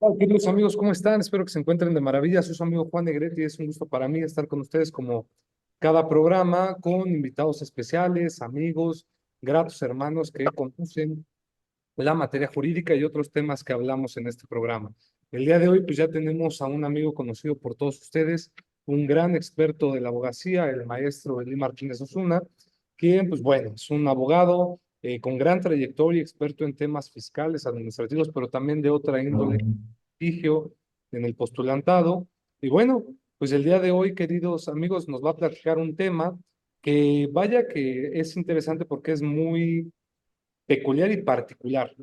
Hola, queridos amigos, ¿cómo están? Espero que se encuentren de maravilla. Soy su amigo Juan Negrete y es un gusto para mí estar con ustedes como cada programa con invitados especiales, amigos, gratos hermanos que conocen la materia jurídica y otros temas que hablamos en este programa. El día de hoy pues ya tenemos a un amigo conocido por todos ustedes, un gran experto de la abogacía, el maestro Eli Martínez Osuna, quien pues bueno, es un abogado con gran trayectoria, experto en temas fiscales, administrativos, pero también de otra índole, litigio, en el postulantado. Y bueno, pues el día de hoy, queridos amigos, nos va a platicar un tema que vaya que es interesante porque es muy peculiar y particular,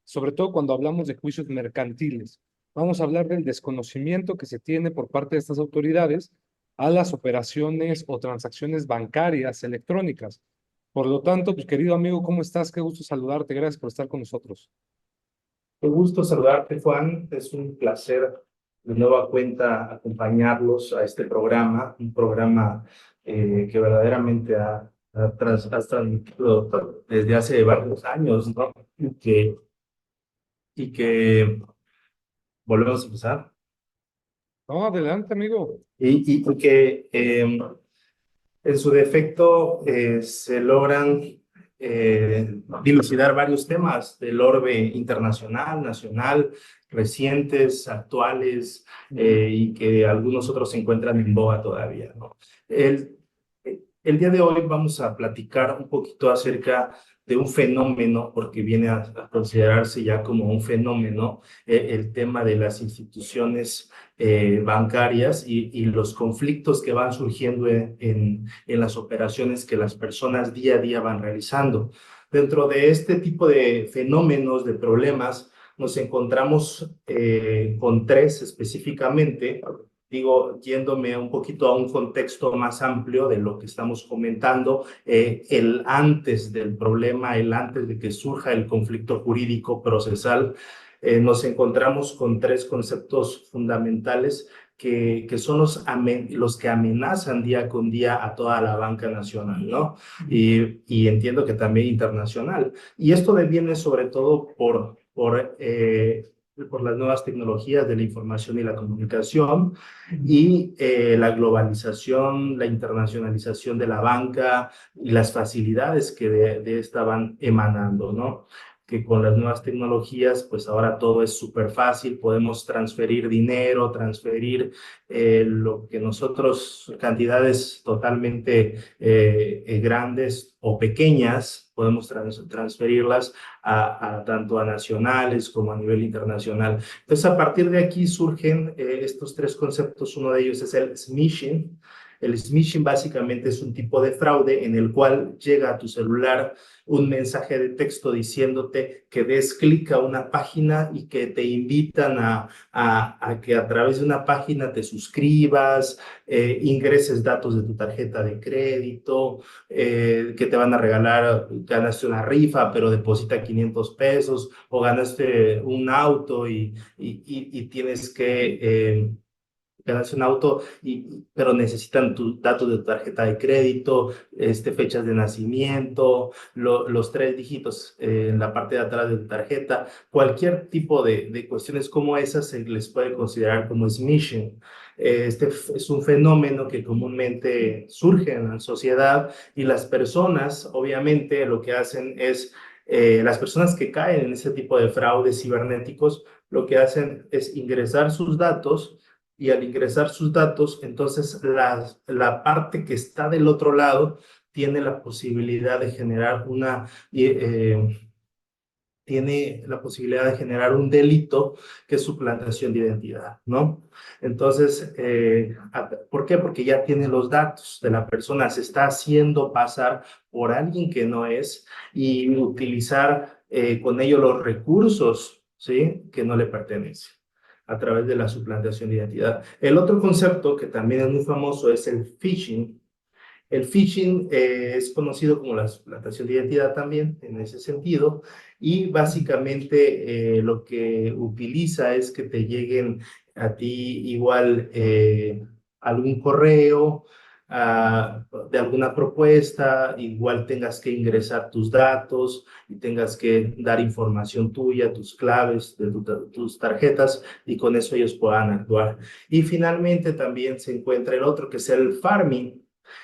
sobre todo cuando hablamos de juicios mercantiles. Vamos a hablar del desconocimiento que se tiene por parte de estas autoridades a las operaciones o transacciones bancarias electrónicas. Por lo tanto, pues querido amigo, ¿cómo estás? Qué gusto saludarte. Gracias por estar con nosotros. Qué gusto saludarte, Juan. Es un placer de nueva cuenta acompañarlos a este programa, un programa que verdaderamente has transmitido desde hace varios años, ¿no? Y que volvemos a empezar. No, adelante, amigo. Y que en su defecto se logran dilucidar varios temas del orbe internacional, nacional, recientes, actuales, y que algunos otros se encuentran en boga todavía, ¿no? El, el día de hoy vamos a platicar un poquito acerca de un fenómeno, porque viene a considerarse ya como un fenómeno, el tema de las instituciones bancarias y los conflictos que van surgiendo en las operaciones que las personas día a día van realizando. Dentro de este tipo de fenómenos, de problemas, nos encontramos con tres específicamente. Digo, yéndome un poquito a un contexto más amplio de lo que estamos comentando, el antes del problema, el antes de que surja el conflicto jurídico procesal, nos encontramos con tres conceptos fundamentales que son los que amenazan día con día a toda la banca nacional, ¿no? Y entiendo que también internacional. Y esto deviene sobre todo por las nuevas tecnologías de la información y la comunicación y la globalización, la internacionalización de la banca y las facilidades que de esta van emanando, ¿no? Que con las nuevas tecnologías, pues ahora todo es súper fácil, podemos transferir dinero, transferir lo que nosotros, cantidades totalmente grandes o pequeñas, podemos transferirlas tanto a nacionales como a nivel internacional. Entonces, a partir de aquí surgen estos tres conceptos. Uno de ellos es el smishing. El smishing básicamente es un tipo de fraude en el cual llega a tu celular un mensaje de texto diciéndote que des clic a una página y que te invitan a que a través de una página te suscribas, ingreses datos de tu tarjeta de crédito, que te van a regalar, ganaste una rifa, pero deposita 500 pesos, o ganaste un auto y tienes que ganas un auto, pero necesitan tus datos de tu tarjeta de crédito, fechas de nacimiento, los tres dígitos en la parte de atrás de tu tarjeta. Cualquier tipo de cuestiones como esas se les puede considerar como smishing. Es un fenómeno que comúnmente surge en la sociedad, y las personas, obviamente, lo que hacen es, las personas que caen en ese tipo de fraudes cibernéticos, lo que hacen es ingresar sus datos, y al ingresar sus datos, entonces la parte que está del otro lado tiene la posibilidad de generar tiene la posibilidad de generar un delito, que es suplantación de identidad, ¿no? Entonces, ¿por qué? Porque ya tiene los datos de la persona, se está haciendo pasar por alguien que no es, y utilizar con ello los recursos, ¿sí?, que no le pertenecen, a través de la suplantación de identidad. El otro concepto que también es muy famoso es el phishing. El phishing es conocido como la suplantación de identidad también en ese sentido, y básicamente lo que utiliza es que te lleguen a ti igual algún correo, de alguna propuesta, igual tengas que ingresar tus datos y tengas que dar información tuya, tus claves de tus tarjetas, y con eso ellos puedan actuar. Y finalmente también se encuentra el otro, que es el farming.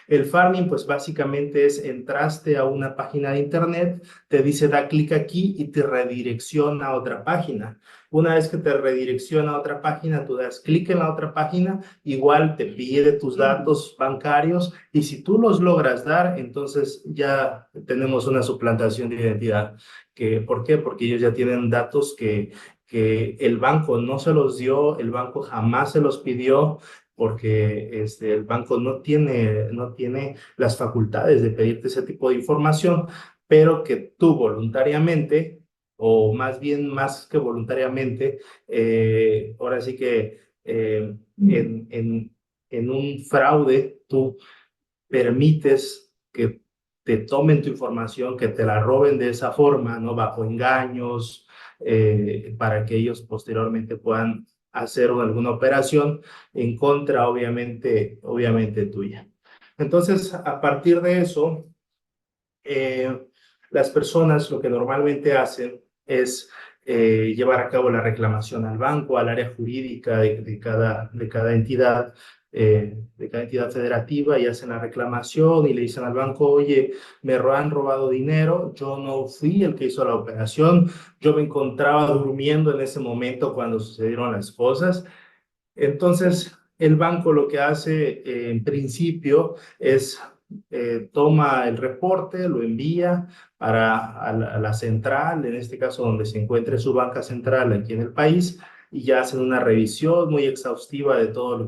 El farming, pues básicamente es entraste a una página de internet, te dice da clic aquí y te redirecciona a otra página. Una vez que te redirecciona a otra página, tú das clic en la otra página, igual te pide tus datos bancarios, y si tú los logras dar, entonces ya tenemos una suplantación de identidad. ¿Por qué? Porque ellos ya tienen datos que el banco no se los dio, el banco jamás se los pidió, porque el banco no tiene las facultades de pedirte ese tipo de información, pero que tú voluntariamente, o más bien más que voluntariamente, ahora sí que en un fraude tú permites que te tomen tu información, que te la roben de esa forma, ¿no? Bajo engaños, para que ellos posteriormente puedan hacer alguna operación en contra, obviamente tuya. Entonces, a partir de eso, eh, las personas lo que normalmente hacen es llevar a cabo la reclamación al banco, al área jurídica de cada entidad, de cada entidad federativa, y hacen la reclamación y le dicen al banco, oye, me han robado dinero, yo no fui el que hizo la operación, yo me encontraba durmiendo en ese momento cuando sucedieron las cosas. Entonces, el banco lo que hace en principio es toma el reporte, lo envía a la central, en este caso donde se encuentre su banca central aquí en el país, y ya hacen una revisión muy exhaustiva de todo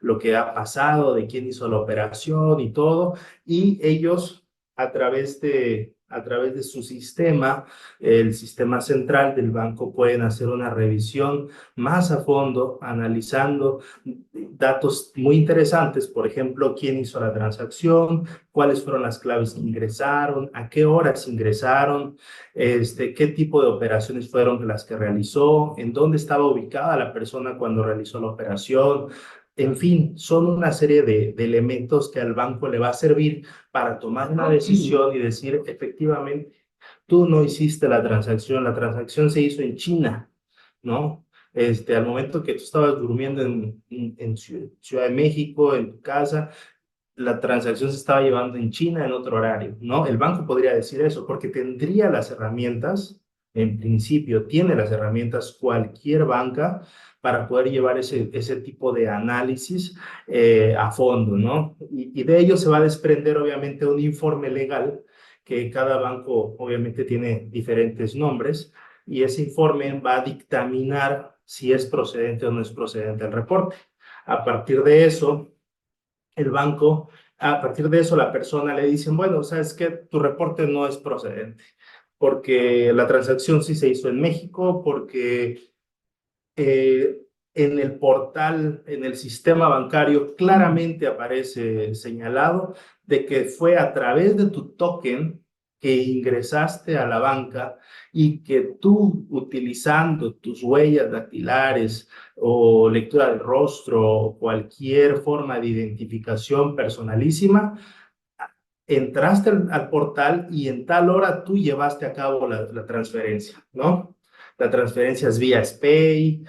lo que ha pasado, de quién hizo la operación y todo, y ellos a través de su sistema, el sistema central del banco, pueden hacer una revisión más a fondo, analizando datos muy interesantes, por ejemplo, quién hizo la transacción, cuáles fueron las claves que ingresaron, a qué horas ingresaron, qué tipo de operaciones fueron las que realizó, en dónde estaba ubicada la persona cuando realizó la operación. En fin, son una serie de elementos que al banco le va a servir para tomar una decisión y decir, efectivamente, tú no hiciste la transacción se hizo en China, ¿no? Al momento que tú estabas durmiendo en Ciudad de México, en tu casa, la transacción se estaba llevando en China en otro horario, ¿no? El banco podría decir eso porque tendría las herramientas, en principio tiene las herramientas cualquier banca para poder llevar ese tipo de análisis a fondo, ¿no? Y de ello se va a desprender obviamente un informe legal, que cada banco obviamente tiene diferentes nombres, y ese informe va a dictaminar si es procedente o no es procedente el reporte. A partir de eso, el banco, a partir de eso, la persona le dicen, bueno, sabes que tu reporte no es procedente, porque la transacción sí se hizo en México, porque eh, en el portal, en el sistema bancario, claramente aparece señalado de que fue a través de tu token que ingresaste a la banca, y que tú, utilizando tus huellas dactilares o lectura del rostro o cualquier forma de identificación personalísima, entraste al portal y en tal hora tú llevaste a cabo la transferencia, ¿no? La transferencia es vía SPAY,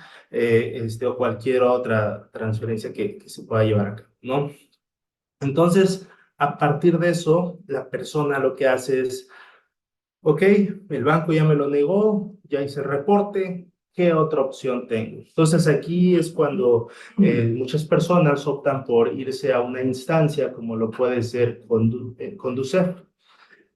o cualquier otra transferencia que se pueda llevar a cabo, ¿no? Entonces, a partir de eso, la persona lo que hace es, ok, el banco ya me lo negó, ya hice el reporte, ¿qué otra opción tengo? Entonces aquí es cuando muchas personas optan por irse a una instancia como lo puede ser Conducef.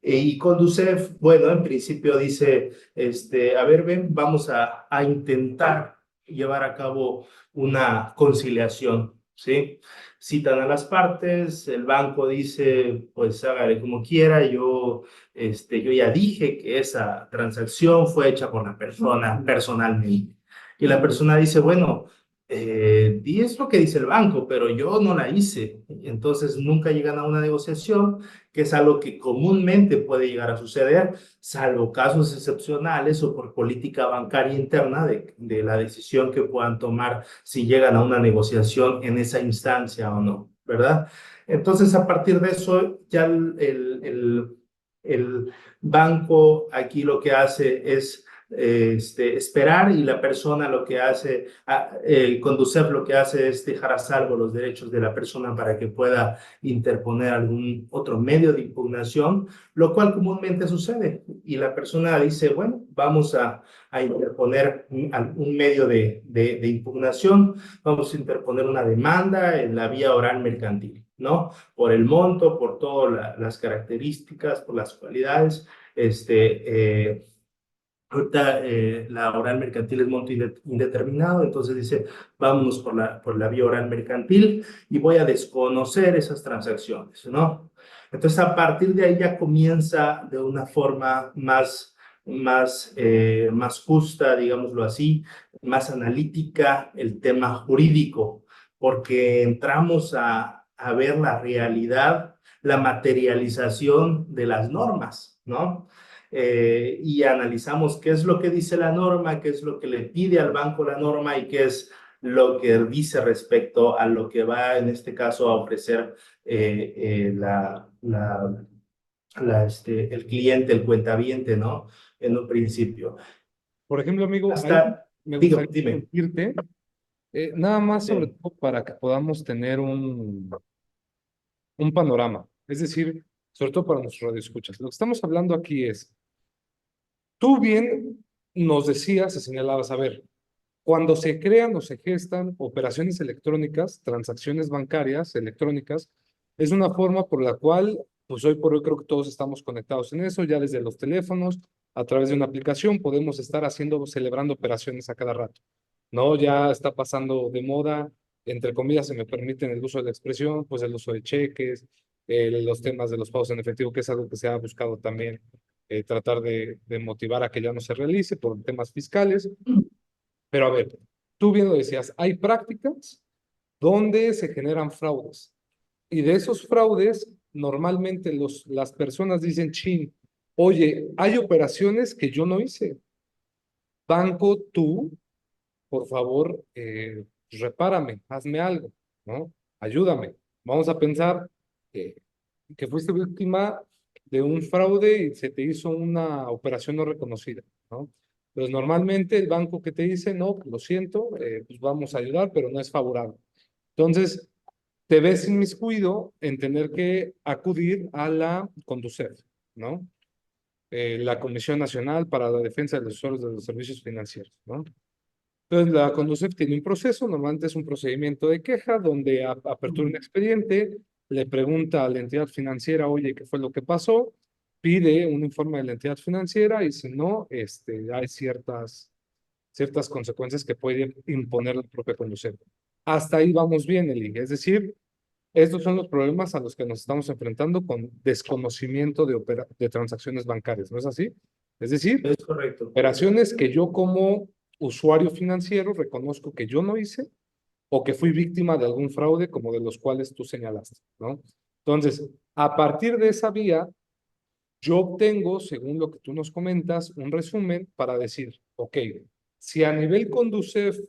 Y Conducef, bueno, en principio dice, a ver, ven, vamos a intentar llevar a cabo una conciliación, ¿sí? Citan a las partes, el banco dice, pues hágale como quiera, yo ya dije que esa transacción fue hecha por la persona personalmente. Y la persona dice, bueno, y es lo que dice el banco, pero yo no la hice. Entonces nunca llegan a una negociación, que es algo que comúnmente puede llegar a suceder, salvo casos excepcionales o por política bancaria interna de la decisión que puedan tomar si llegan a una negociación en esa instancia o no. ¿verdad? Entonces, a partir de eso, ya el banco aquí lo que hace es esperar, y la persona lo que hace, el Conducef lo que hace es dejar a salvo los derechos de la persona para que pueda interponer algún otro medio de impugnación, lo cual comúnmente sucede. Y la persona dice, bueno, vamos a interponer un medio de impugnación, vamos a interponer una demanda en la vía oral mercantil, ¿no? Por el monto, por todas las características, por las cualidades. Ahorita la oral mercantil es monto indeterminado, entonces dice, vámonos por la vía oral mercantil y voy a desconocer esas transacciones, ¿no? Entonces, a partir de ahí ya comienza de una forma más justa, digámoslo así, más analítica, el tema jurídico, porque entramos a ver la realidad, la materialización de las normas, ¿no? Y analizamos qué es lo que dice la norma, qué es lo que le pide al banco la norma y qué es lo que dice respecto a lo que va en este caso a ofrecer el cliente, el cuentaviente, ¿no? En un principio. Por ejemplo, amigo, ahí Hasta, me digo, gustaría dime. decirte, nada más sobre Sí, todo para que podamos tener un panorama, es decir, sobre todo para nuestros radioescuchas. Lo que estamos hablando aquí es, tú bien nos decías, se señalabas, a ver, cuando se crean o se gestan operaciones electrónicas, transacciones bancarias electrónicas, es una forma por la cual, pues hoy por hoy creo que todos estamos conectados en eso, ya desde los teléfonos, a través de una aplicación, podemos estar celebrando operaciones a cada rato, ¿no? Ya está pasando de moda, entre comillas, se me permiten el uso de la expresión, pues el uso de cheques, los temas de los pagos en efectivo, que es algo que se ha buscado también tratar de motivar a que ya no se realice por temas fiscales. Pero a ver, tú bien lo decías, hay prácticas donde se generan fraudes. Y de esos fraudes, normalmente las personas dicen, chin, oye, hay operaciones que yo no hice. Banco, tú, por favor, repárame, hazme algo, ¿no? Ayúdame. Vamos a pensar que, que fuiste víctima de un fraude y se te hizo una operación no reconocida, ¿no? Pues normalmente el banco que te dice, no, pues lo siento, pues vamos a ayudar, pero no es favorable. Entonces, te ves inmiscuido en tener que acudir a la Conducef, ¿no? La Comisión Nacional para la Defensa de los Usuarios de los Servicios Financieros, ¿no? Entonces, la Conducef tiene un proceso, normalmente es un procedimiento de queja donde apertura un expediente, le pregunta a la entidad financiera, oye, ¿qué fue lo que pasó? Pide un informe de la entidad financiera y si no, hay ciertas consecuencias que puede imponer la propia Conducef. Hasta ahí vamos bien, Eli. Es decir, estos son los problemas a los que nos estamos enfrentando con desconocimiento de transacciones bancarias, ¿no es así? Es decir, es correcto. operaciones que yo como usuario financiero reconozco que yo no hice o que fui víctima de algún fraude como de los cuales tú señalaste, ¿no? Entonces, a partir de esa vía, yo obtengo, según lo que tú nos comentas, un resumen para decir, ok, si a nivel Conducef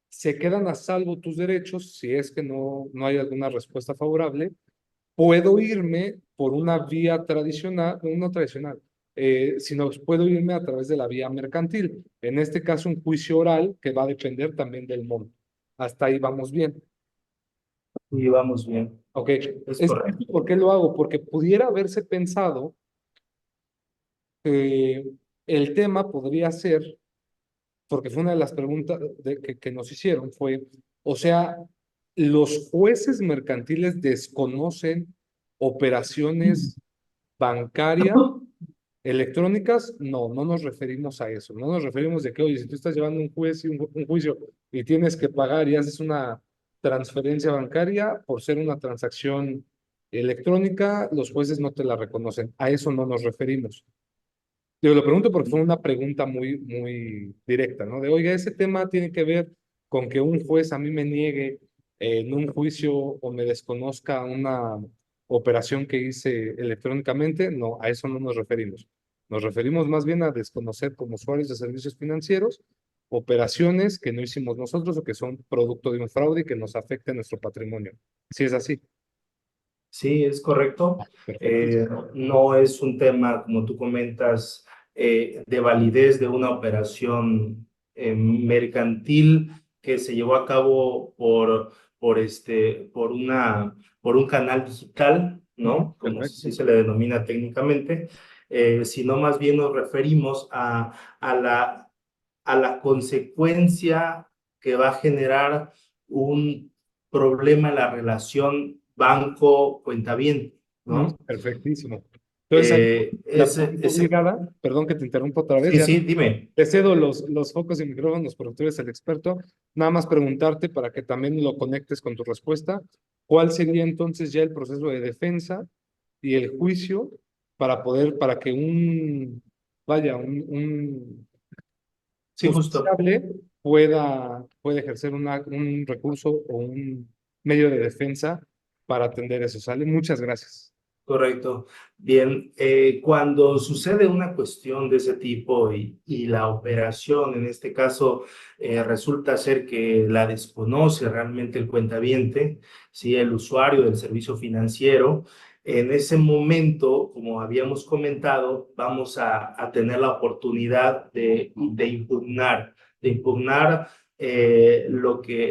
se quedan a salvo tus derechos, si es que no hay alguna respuesta favorable, puedo irme por una vía tradicional, no tradicional, sino puedo irme a través de la vía mercantil. En este caso, un juicio oral que va a depender también del monto. Hasta ahí vamos bien. Y vamos bien, Ok, es correcto. ¿por qué lo hago? Porque pudiera haberse pensado que el tema podría ser, porque fue una de las preguntas que nos hicieron, fue, o sea, los jueces mercantiles desconocen operaciones bancarias electrónicas, no nos referimos a eso, no nos referimos de que, oye, si tú estás llevando un juicio y tienes que pagar y haces una transferencia bancaria por ser una transacción electrónica, los jueces no te la reconocen. A eso no nos referimos. Yo lo pregunto porque fue una pregunta muy directa, ¿no? De, oiga, ese tema tiene que ver con que un juez a mí me niegue en un juicio o me desconozca una operación que hice electrónicamente. No, a eso no nos referimos. Nos referimos más bien a desconocer como usuarios de servicios financieros operaciones que no hicimos nosotros o que son producto de un fraude y que nos afecte a nuestro patrimonio. Si es así. Sí, es correcto. Perfectísimo. No es un tema, como tú comentas, de validez de una operación mercantil que se llevó a cabo por un canal digital, Ujú, ¿no? Como perfecto. así se le denomina técnicamente, sino más bien nos referimos a la consecuencia que va a generar un problema en la relación banco-cuentaviente, ¿no? Perfectísimo. Entonces, ahí, la pregunta Ese, obligada, perdón que te interrumpa otra vez, sí, ya sí, dime. te cedo los focos y micrófonos porque tú eres el experto. Nada más preguntarte para que también lo conectes con tu respuesta. ¿Cuál sería entonces ya el proceso de defensa y el juicio para que un Sí, justo. justiciable pueda ejercer un recurso o un medio de defensa para atender eso? ¿Sale? Muchas gracias. Correcto. Bien, cuando sucede una cuestión de ese tipo y la operación, en este caso, resulta ser que la desconoce realmente el cuentaviente, ¿sí? El usuario del servicio financiero, en ese momento, como habíamos comentado, vamos a tener la oportunidad de impugnar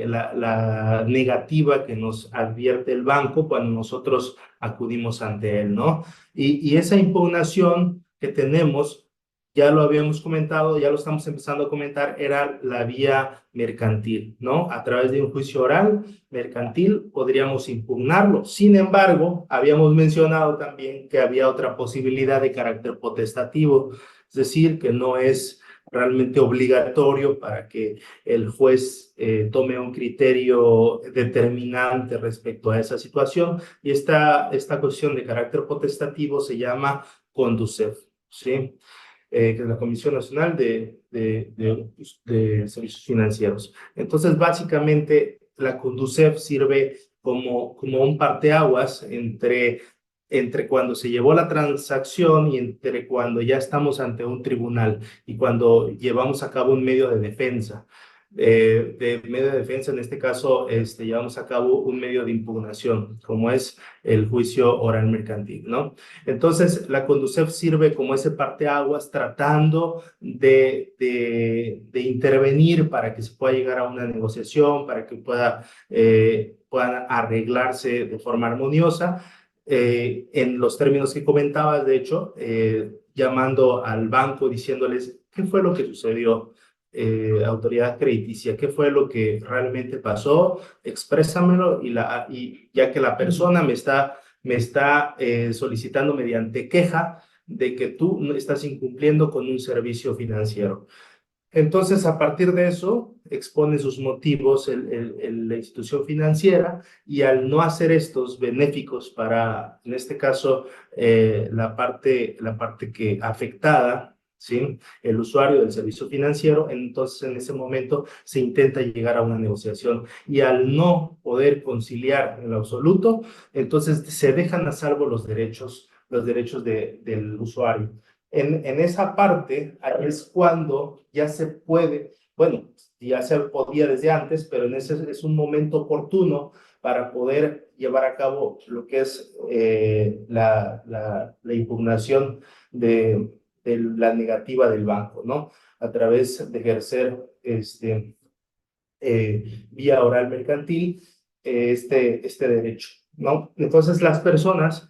la negativa que nos advierte el banco cuando nosotros acudimos ante él, ¿no? Y esa impugnación que tenemos, ya lo habíamos comentado, ya lo estamos empezando a comentar, era la vía mercantil, ¿no? A través de un juicio oral mercantil podríamos impugnarlo. Sin embargo, habíamos mencionado también que había otra posibilidad de carácter potestativo, es decir, que no es realmente obligatorio para que el juez tome un criterio determinante respecto a esa situación, y esta cuestión de carácter potestativo se llama CONDUCEF, ¿sí? Que es la Comisión Nacional de Servicios Financieros. Entonces, básicamente, la CONDUCEF sirve como un parteaguas entre cuando se llevó la transacción y entre cuando ya estamos ante un tribunal y cuando llevamos a cabo un medio de defensa. De medio de defensa, en este caso, llevamos a cabo un medio de impugnación, como es el juicio oral mercantil, ¿no? Entonces, la CONDUCEF sirve como ese parteaguas tratando de intervenir para que se pueda llegar a una negociación, para que puedan arreglarse de forma armoniosa. En los términos que comentabas, de hecho, llamando al banco, diciéndoles qué fue lo que sucedió, autoridad crediticia, qué fue lo que realmente pasó, exprésamelo, y ya que la persona me está solicitando mediante queja de que tú no estás incumpliendo con un servicio financiero. Entonces, a partir de eso, expone sus motivos la institución financiera, y al no hacer estos benéficos para, en este caso, la parte que afectada, ¿sí? El usuario del servicio financiero, entonces en ese momento se intenta llegar a una negociación, y al no poder conciliar en lo absoluto, entonces se dejan a salvo los derechos del usuario. En esa parte es cuando ya se puede, bueno, ya se podía desde antes, pero en ese es un momento oportuno para poder llevar a cabo lo que es la impugnación de la negativa del banco, ¿no? A través de ejercer vía oral mercantil este derecho, ¿no? Entonces las personas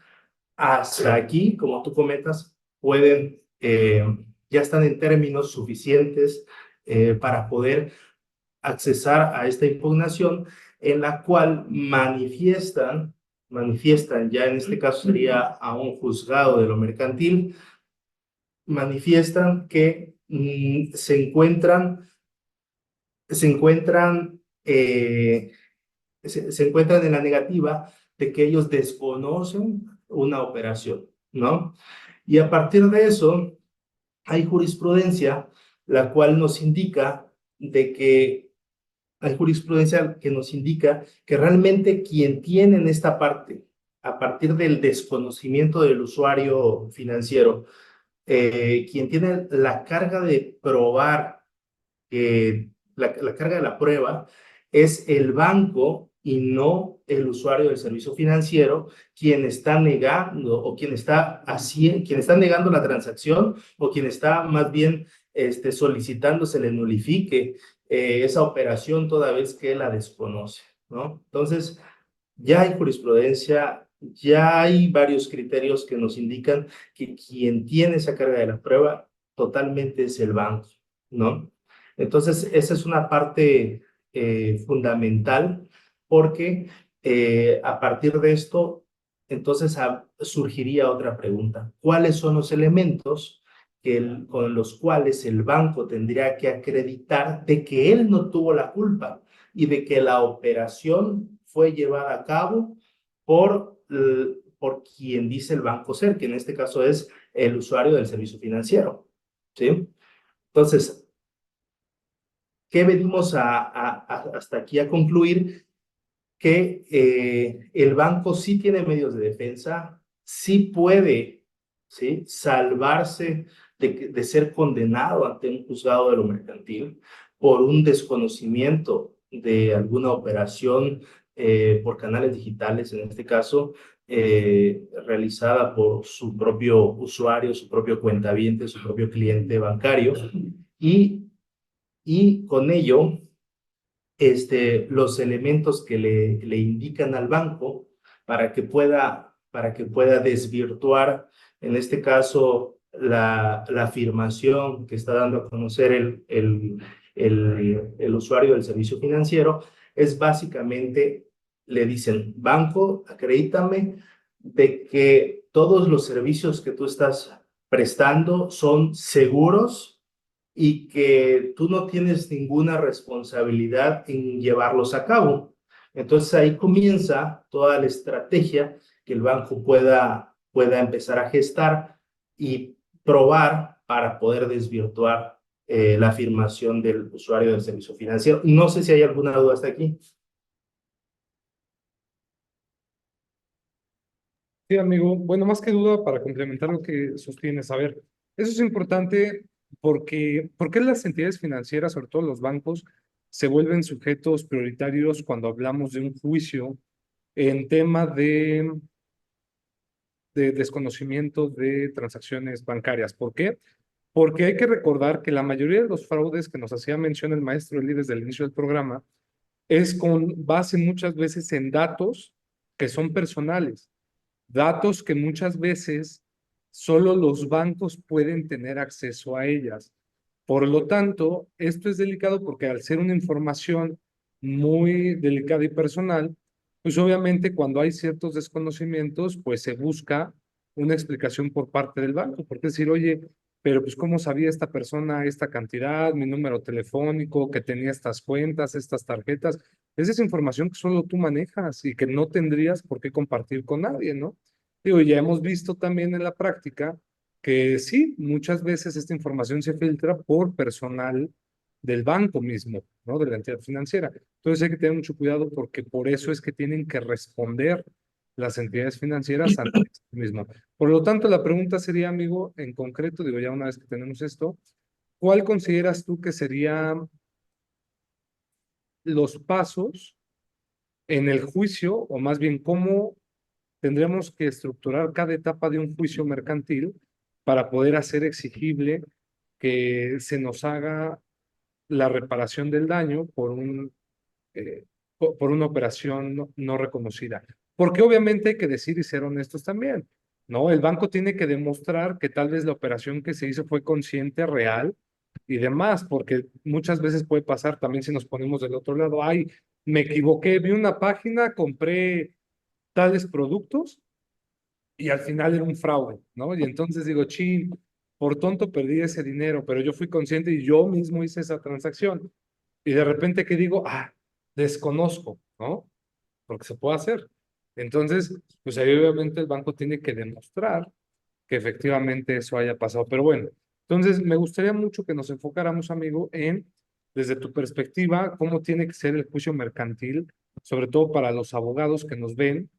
hasta aquí, como tú comentas, pueden, ya están en términos suficientes para poder accesar a esta impugnación, en la cual manifiestan, ya en este caso sería a un juzgado de lo mercantil, manifiestan que se encuentran, se encuentran en la negativa de que ellos desconocen una operación, ¿no? Y a partir de eso, hay jurisprudencia la cual nos indica de que hay jurisprudencia que nos indica que realmente quien tiene en esta parte, a partir del desconocimiento del usuario financiero, quien tiene la carga de probar que la carga de la prueba es el banco y no el usuario del servicio financiero quien está negando o quien está negando la transacción o quien está más bien solicitando se le nulifique esa operación toda vez que la desconoce, ¿no? Entonces, ya hay jurisprudencia, ya hay varios criterios que nos indican que quien tiene esa carga de la prueba totalmente es el banco, ¿no? Entonces, esa es una parte fundamental porque a partir de esto, entonces surgiría otra pregunta. ¿Cuáles son los elementos con los cuales el banco tendría que acreditar de que él no tuvo la culpa y de que la operación fue llevada a cabo por quien dice el banco ser, que en este caso es el usuario del servicio financiero? ¿Sí? Entonces, ¿qué venimos hasta aquí a concluir? Que el banco sí tiene medios de defensa, sí puede, ¿sí?, salvarse de ser condenado ante un juzgado de lo mercantil por un desconocimiento de alguna operación por canales digitales, en este caso, realizada por su propio usuario, su propio cuentaviente, su propio cliente bancario, y, y con ello los elementos que le indican al banco para que pueda desvirtuar, en este caso, la afirmación que está dando a conocer el usuario del servicio financiero, es básicamente, le dicen, banco, acredítame de que todos los servicios que tú estás prestando son seguros y que tú no tienes ninguna responsabilidad en llevarlos a cabo. Entonces ahí comienza toda la estrategia que el banco pueda empezar a gestar y probar para poder desvirtuar la afirmación del usuario del servicio financiero. No sé si hay alguna duda hasta aquí. Sí, amigo. Bueno, más que duda, para complementar lo que sostienes, a ver, eso es importante porque las entidades financieras, sobre todo los bancos, se vuelven sujetos prioritarios cuando hablamos de un juicio en tema de desconocimiento de transacciones bancarias. ¿Por qué? Porque hay que recordar que la mayoría de los fraudes que nos hacía mención el maestro Eli desde el inicio del programa es con base muchas veces en datos que son personales, datos que muchas veces solo los bancos pueden tener acceso a ellas. Por lo tanto, esto es delicado porque al ser una información muy delicada y personal, pues obviamente cuando hay ciertos desconocimientos, pues se busca una explicación por parte del banco, porque decir, oye, pero pues cómo sabía esta persona esta cantidad, mi número telefónico, que tenía estas cuentas, estas tarjetas, esa es información que solo tú manejas y que no tendrías por qué compartir con nadie, ¿no? Digo, ya hemos visto también en la práctica que sí, muchas veces esta información se filtra por personal del banco mismo, ¿no? De la entidad financiera. Entonces hay que tener mucho cuidado porque por eso es que tienen que responder las entidades financieras ante esto mismo. Por lo tanto, la pregunta sería, amigo, en concreto, digo, ya una vez que tenemos esto, ¿cuál consideras tú que serían los pasos en el juicio, o más bien cómo tendremos que estructurar cada etapa de un juicio mercantil para poder hacer exigible que se nos haga la reparación del daño por una operación no reconocida? Porque obviamente hay que decir y ser honestos también, ¿no? El banco tiene que demostrar que tal vez la operación que se hizo fue consciente, real y demás, porque muchas veces puede pasar también si nos ponemos del otro lado, ay, me equivoqué, vi una página, compré tales productos y al final era un fraude, ¿no? Y entonces digo, chin, por tonto perdí ese dinero, pero yo fui consciente y yo mismo hice esa transacción. Y de repente que digo, desconozco, ¿no? Porque se puede hacer. Entonces, pues ahí obviamente el banco tiene que demostrar que efectivamente eso haya pasado. Pero bueno, entonces me gustaría mucho que nos enfocáramos, amigo, desde tu perspectiva, cómo tiene que ser el juicio mercantil, sobre todo para los abogados que nos ven,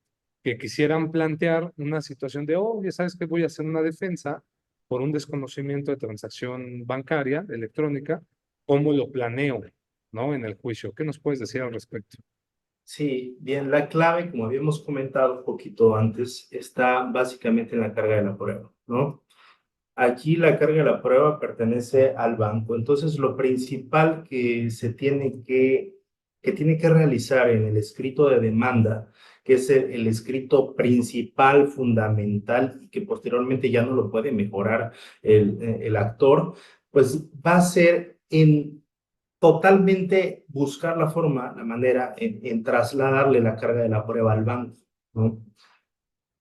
que quisieran plantear una situación de, oh, ya sabes que voy a hacer una defensa por un desconocimiento de transacción bancaria, electrónica, cómo lo planeo, ¿no? En el juicio. ¿Qué nos puedes decir al respecto? Sí, bien, la clave, como habíamos comentado un poquito antes, está básicamente en la carga de la prueba, ¿no? Aquí la carga de la prueba pertenece al banco. Entonces, lo principal que que tiene que realizar en el escrito de demanda, que es el escrito principal, fundamental, y que posteriormente ya no lo puede mejorar el actor, pues va a ser en totalmente buscar la forma, la manera en trasladarle la carga de la prueba al banco, ¿no?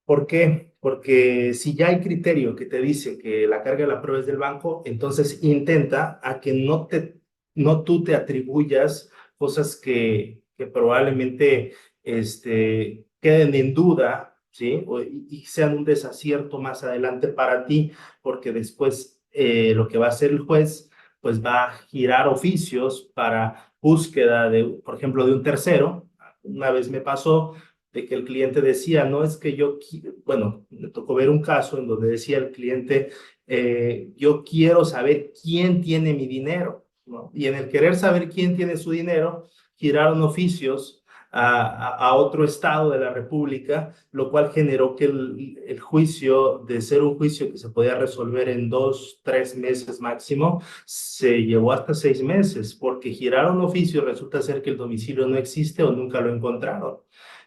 ¿Por qué? Porque si ya hay criterio que te dice que la carga de la prueba es del banco, entonces intenta a que no tú te atribuyas cosas que probablemente queden en duda, ¿sí? Y sean un desacierto más adelante para ti, porque después lo que va a hacer el juez, pues va a girar oficios para búsqueda de, por ejemplo, de un tercero. Una vez me pasó de que el cliente decía, no es que bueno, me tocó ver un caso en donde decía el cliente, yo quiero saber quién tiene mi dinero, ¿no? Y en el querer saber quién tiene su dinero, giraron oficios a otro estado de la República, lo cual generó que el juicio, de ser un juicio que se podía resolver en 2, 3 meses máximo, se llevó hasta 6 meses, porque giraron oficio y resulta ser que el domicilio no existe o nunca lo encontraron.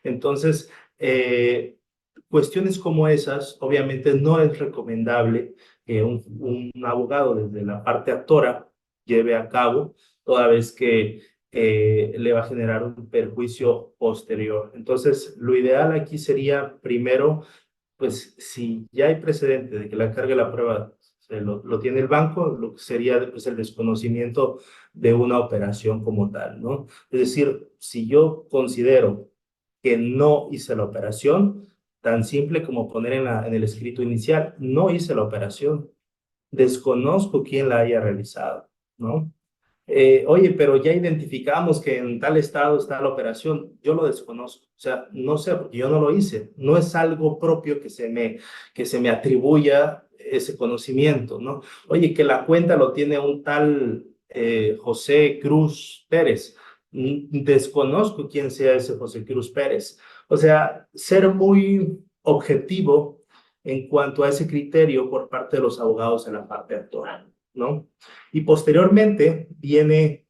Entonces, cuestiones como esas, obviamente no es recomendable que un abogado desde la parte actora lleve a cabo, toda vez que le va a generar un perjuicio posterior. Entonces, lo ideal aquí sería primero, pues si ya hay precedente de que la carga de la prueba lo tiene el banco, lo que sería pues, el desconocimiento de una operación como tal, ¿no? Es decir, si yo considero que no hice la operación, tan simple como poner en el escrito inicial, no hice la operación, desconozco quién la haya realizado, ¿no? Oye, pero ya identificamos que en tal estado está la operación, yo lo desconozco, o sea, no sé, porque yo no lo hice, no es algo propio que se me atribuya ese conocimiento, ¿no? Oye, que la cuenta lo tiene un tal José Cruz Pérez, desconozco quién sea ese José Cruz Pérez, o sea, ser muy objetivo en cuanto a ese criterio por parte de los abogados en la parte actoral, ¿no? Y posteriormente viene,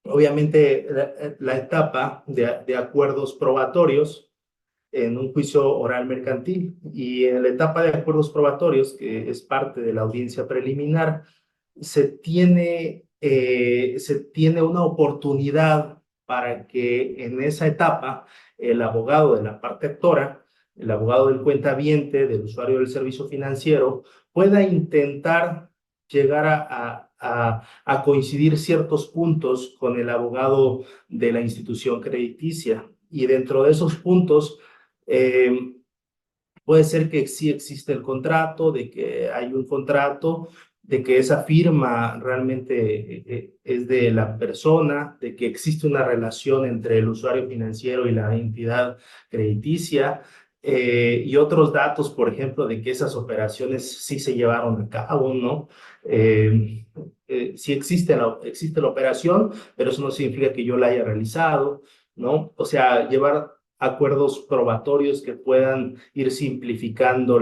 obviamente, la etapa de acuerdos probatorios en un juicio oral mercantil. Y en la etapa de acuerdos probatorios, que es parte de la audiencia preliminar, se tiene una oportunidad para que en esa etapa el abogado de la parte actora, el abogado del cuentaviente, del usuario del servicio financiero, pueda intentar llegar a coincidir ciertos puntos con el abogado de la institución crediticia. Y dentro de esos puntos, eh, puede ser que sí existe el contrato, de que hay un contrato, de que esa firma realmente es de la persona, de que existe una relación entre el usuario financiero y la entidad crediticia, y otros datos, por ejemplo, de que esas operaciones sí se llevaron a cabo, ¿no? Sí existe la operación, pero eso no significa que yo la haya realizado, ¿no? O sea, llevar acuerdos probatorios que puedan ir simplificando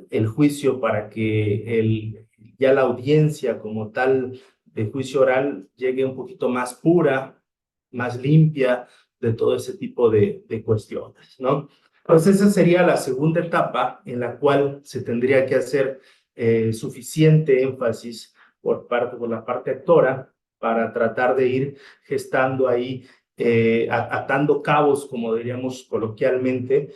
el juicio para que ya la audiencia como tal de juicio oral llegue un poquito más pura, más limpia de todo ese tipo de cuestiones, ¿no? Entonces esa sería la segunda etapa en la cual se tendría que hacer suficiente énfasis por la parte actora para tratar de ir gestando ahí atando cabos, como diríamos coloquialmente,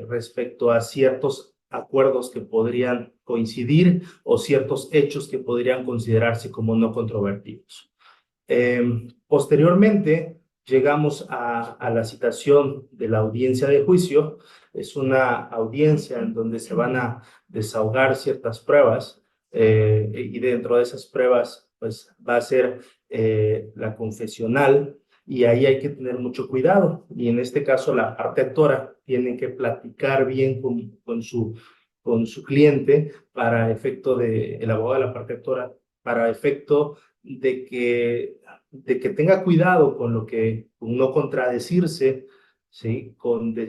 respecto a ciertos acuerdos que podrían coincidir o ciertos hechos que podrían considerarse como no controvertidos. Posteriormente, llegamos a la citación de la audiencia de juicio. Es una audiencia en donde se van a desahogar ciertas pruebas y dentro de esas pruebas pues va a ser la confesional y ahí hay que tener mucho cuidado y en este caso la parte actora tiene que platicar bien con su cliente para efecto de el abogado de la parte actora para efecto de que tenga cuidado con lo que, con no contradecirse, ¿sí?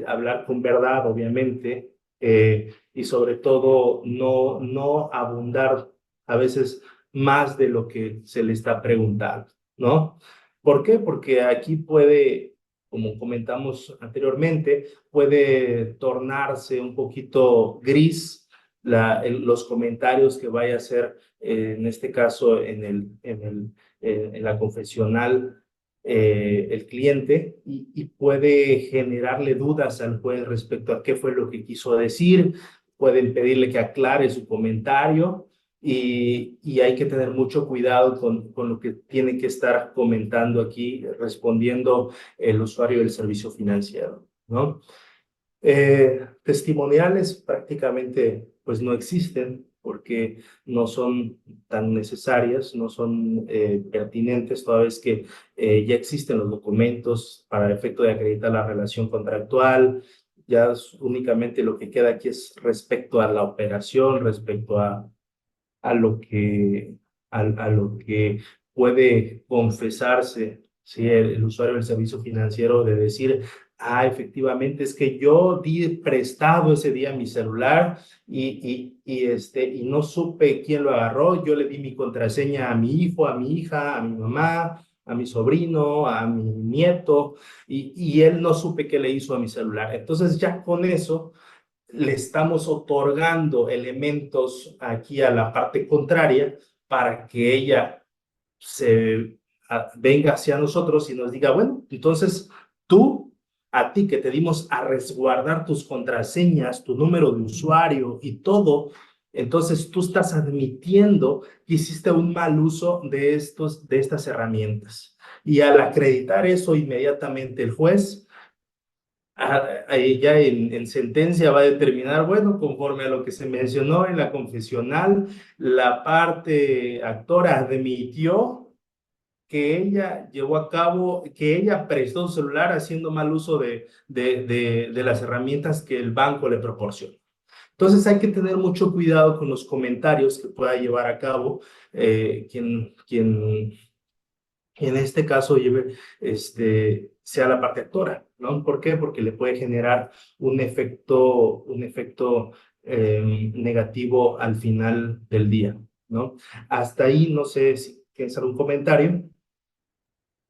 Hablar con verdad, obviamente, y sobre todo no abundar a veces más de lo que se le está preguntando, ¿no? ¿Por qué? Porque aquí puede, como comentamos anteriormente, puede tornarse un poquito gris los comentarios que vaya a hacer, en este caso, en la confesional, el cliente, y puede generarle dudas al juez respecto a qué fue lo que quiso decir, pueden pedirle que aclare su comentario, y hay que tener mucho cuidado con lo que tiene que estar comentando aquí, respondiendo el usuario del servicio financiero, ¿no? Testimoniales prácticamente pues no existen porque no son tan necesarias, no son pertinentes, toda vez que ya existen los documentos para el efecto de acreditar la relación contractual. Ya únicamente lo que queda aquí es respecto a la operación, respecto a lo que, a lo que puede confesarse, ¿sí? El usuario del servicio financiero, de decir, ah, efectivamente, es que yo di prestado ese día mi celular y no supe quién lo agarró. Yo le di mi contraseña a mi hijo, a mi hija, a mi mamá, a mi sobrino, a mi nieto, y él no supe qué le hizo a mi celular. Entonces ya con eso le estamos otorgando elementos aquí a la parte contraria para que ella venga hacia nosotros y nos diga, bueno, entonces tú, a ti que te dimos a resguardar tus contraseñas, tu número de usuario y todo, entonces tú estás admitiendo que hiciste un mal uso de estas herramientas. Y al acreditar eso, inmediatamente el juez, ahí ya en sentencia, va a determinar, bueno, conforme a lo que se mencionó en la confesional, la parte actora admitió que ella llevó a cabo, que ella prestó su celular haciendo mal uso de las herramientas que el banco le proporciona. Entonces hay que tener mucho cuidado con los comentarios que pueda llevar a cabo quien en este caso sea la parte actora, ¿no? ¿Por qué? Porque le puede generar un efecto negativo al final del día, ¿no? Hasta ahí, no sé si tienes algún comentario.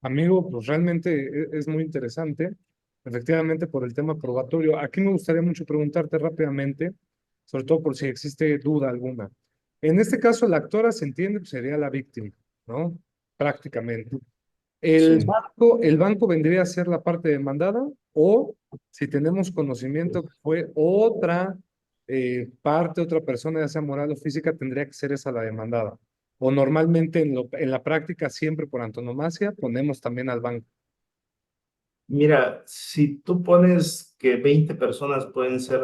Amigo, pues realmente es muy interesante, efectivamente por el tema probatorio. Aquí me gustaría mucho preguntarte rápidamente, sobre todo por si existe duda alguna. En este caso, la actora se entiende, pues, sería la víctima, ¿no? Prácticamente. Sí. El banco vendría a ser la parte demandada, o si tenemos conocimiento que fue otra parte, otra persona, ya sea moral o física, tendría que ser esa la demandada. O normalmente en la práctica, siempre por antonomasia, ponemos también al banco. Mira, si tú pones que 20 personas pueden ser,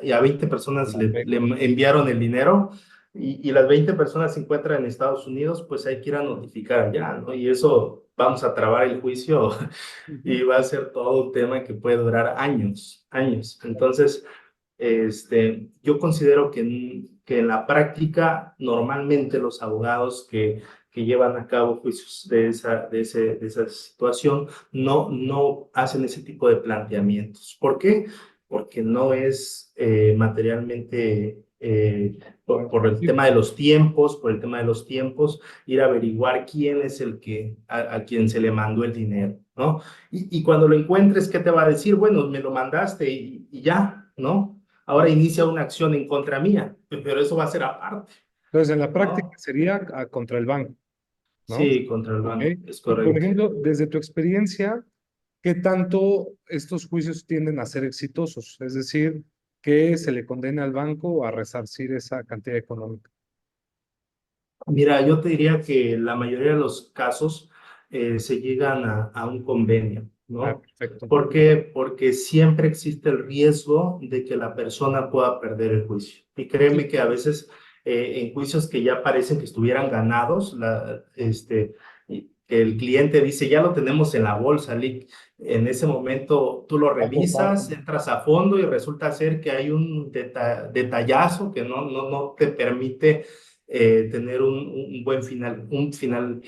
y a 20 personas le enviaron el dinero, y las 20 personas se encuentran en Estados Unidos, pues hay que ir a notificar allá, ¿no? Y eso vamos a trabar el juicio y Ujú. va a ser todo un tema que puede durar años, años. Entonces, yo considero que en la práctica, normalmente los abogados que llevan a cabo juicios de esa situación no hacen ese tipo de planteamientos. ¿Por qué? Porque no es materialmente, por el tema de los tiempos, por el tema de los tiempos, ir a averiguar quién es a quien se le mandó el dinero, ¿no? Y cuando lo encuentres, ¿qué te va a decir? Bueno, me lo mandaste y ya, ¿no? Ahora inicia una acción en contra mía, pero eso va a ser aparte, Entonces, en la práctica ¿no? sería contra el banco, ¿no? Sí, contra el ¿Ok? banco, es Y por correcto. ejemplo, desde tu experiencia, ¿qué tanto estos juicios tienden a ser exitosos? Es decir, que se le condena al banco a resarcir esa cantidad económica. Mira, yo te diría que la mayoría de los casos se llegan a un convenio, Ah, ¿no? perfecto. ¿Por qué? Porque siempre existe el riesgo de que la persona pueda perder el juicio. Y créeme Sí, que a veces en juicios que ya parecen que estuvieran ganados, que el cliente dice, ya lo tenemos en la bolsa, Lick. En ese momento tú lo algo pasa. revisas, entras a fondo y resulta ser que hay un detallazo que no te permite tener un buen final, un final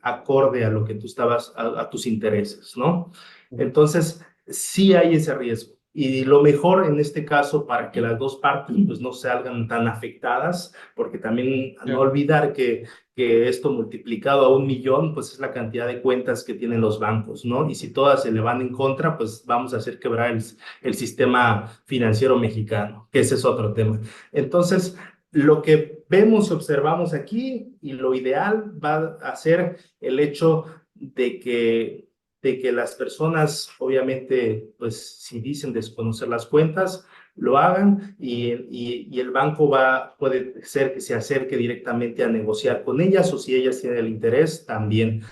acorde a lo que tú estabas, a tus intereses, ¿no? Entonces, sí hay ese riesgo. Y lo mejor en este caso, para que las dos partes pues, no salgan tan afectadas, porque también no olvidar que esto multiplicado a 1 millón, pues es la cantidad de cuentas que tienen los bancos, ¿no? Y si todas se le van en contra, pues vamos a hacer quebrar el sistema financiero mexicano, que ese es otro tema. Entonces, lo que vemos, observamos aquí y lo ideal va a ser el hecho de que las personas, obviamente, pues si dicen desconocer las cuentas, lo hagan y el banco puede ser que se acerque directamente a negociar con ellas o si ellas tienen el interés, también.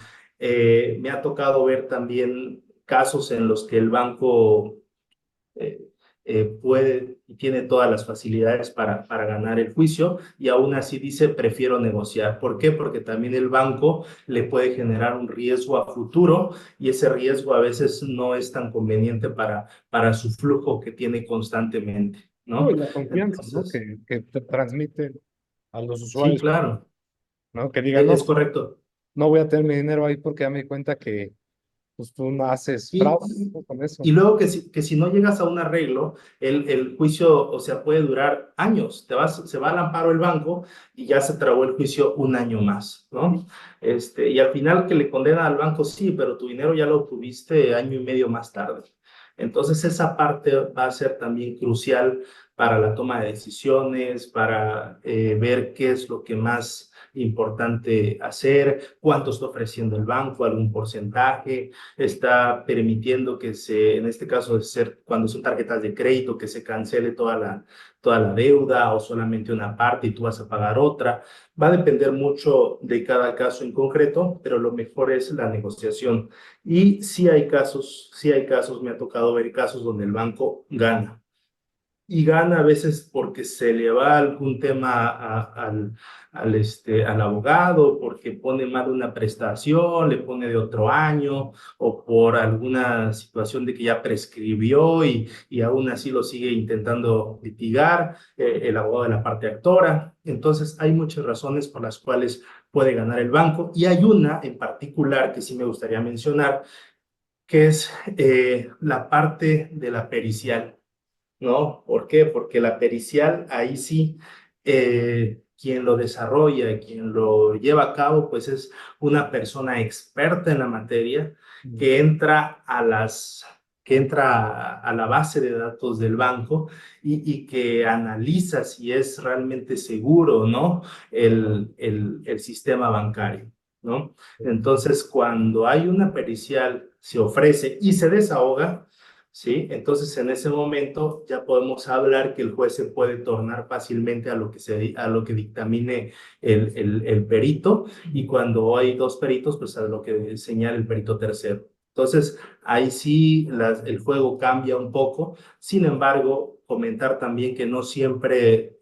Me ha tocado ver también casos en los que el banco eh, puede y tiene todas las facilidades para ganar el juicio y aún así dice prefiero negociar. ¿Por qué? Porque también el banco le puede generar un riesgo a futuro y ese riesgo a veces no es tan conveniente para su flujo que tiene constantemente, No, y ¿no? la confianza, ¿no? Entonces, Que te transmiten a los sí, usuarios, claro, ¿no? Que digan, no, es correcto. no voy a tener mi dinero ahí porque ya me di cuenta que pues, tú no haces Y, fraude, ¿no? Con eso. y luego que si no llegas a un arreglo, el juicio, o sea, puede durar años. Se va al amparo el banco y ya se trabó el juicio 1 año más, ¿no? Y al final que le condena al banco, sí, pero tu dinero ya lo obtuviste año y medio más tarde. Entonces, esa parte va a ser también crucial para la toma de decisiones, para ver qué es lo que más importante hacer, cuánto está ofreciendo el banco, algún porcentaje, está permitiendo que en este caso, cuando son tarjetas de crédito, que se cancele toda la deuda o solamente una parte y tú vas a pagar otra. Va a depender mucho de cada caso en concreto, pero lo mejor es la negociación. Y sí hay casos, me ha tocado ver casos donde el banco gana y gana a veces porque se le va algún tema al abogado, porque pone mal una prestación, le pone de otro año, o por alguna situación de que ya prescribió y aún así lo sigue intentando litigar, el abogado de la parte actora. Entonces, hay muchas razones por las cuales puede ganar el banco y hay una en particular que sí me gustaría mencionar, que es la parte de la pericial. ¿No? ¿Por qué? Porque la pericial, ahí sí, quien lo desarrolla, quien lo lleva a cabo, pues es una persona experta en la materia que entra a la base de datos del banco y que analiza si es realmente seguro, ¿no? El sistema bancario, ¿no? Entonces, cuando hay una pericial, se ofrece y se desahoga, ¿sí? Entonces, en ese momento ya podemos hablar que el juez se puede tornar fácilmente a lo que dictamine el perito y cuando hay dos peritos, pues a lo que señala el perito tercero. Entonces, ahí sí el juego cambia un poco. Sin embargo, comentar también que no siempre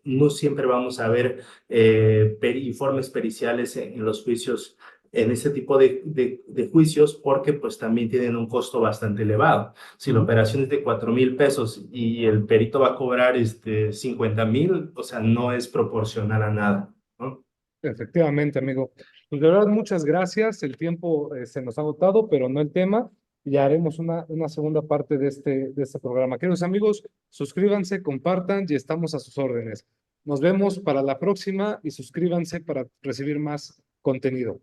vamos a ver informes periciales en los juicios en ese tipo de juicios porque pues también tienen un costo bastante elevado. Si la operación es de 4,000 pesos y el perito va a cobrar 50,000, o sea, no es proporcional a nada, ¿no? Efectivamente, amigo. Pues de verdad, muchas gracias. El tiempo se nos ha agotado, pero no el tema. Ya haremos una segunda parte de este programa. Queridos amigos, suscríbanse, compartan y estamos a sus órdenes. Nos vemos para la próxima y suscríbanse para recibir más contenido.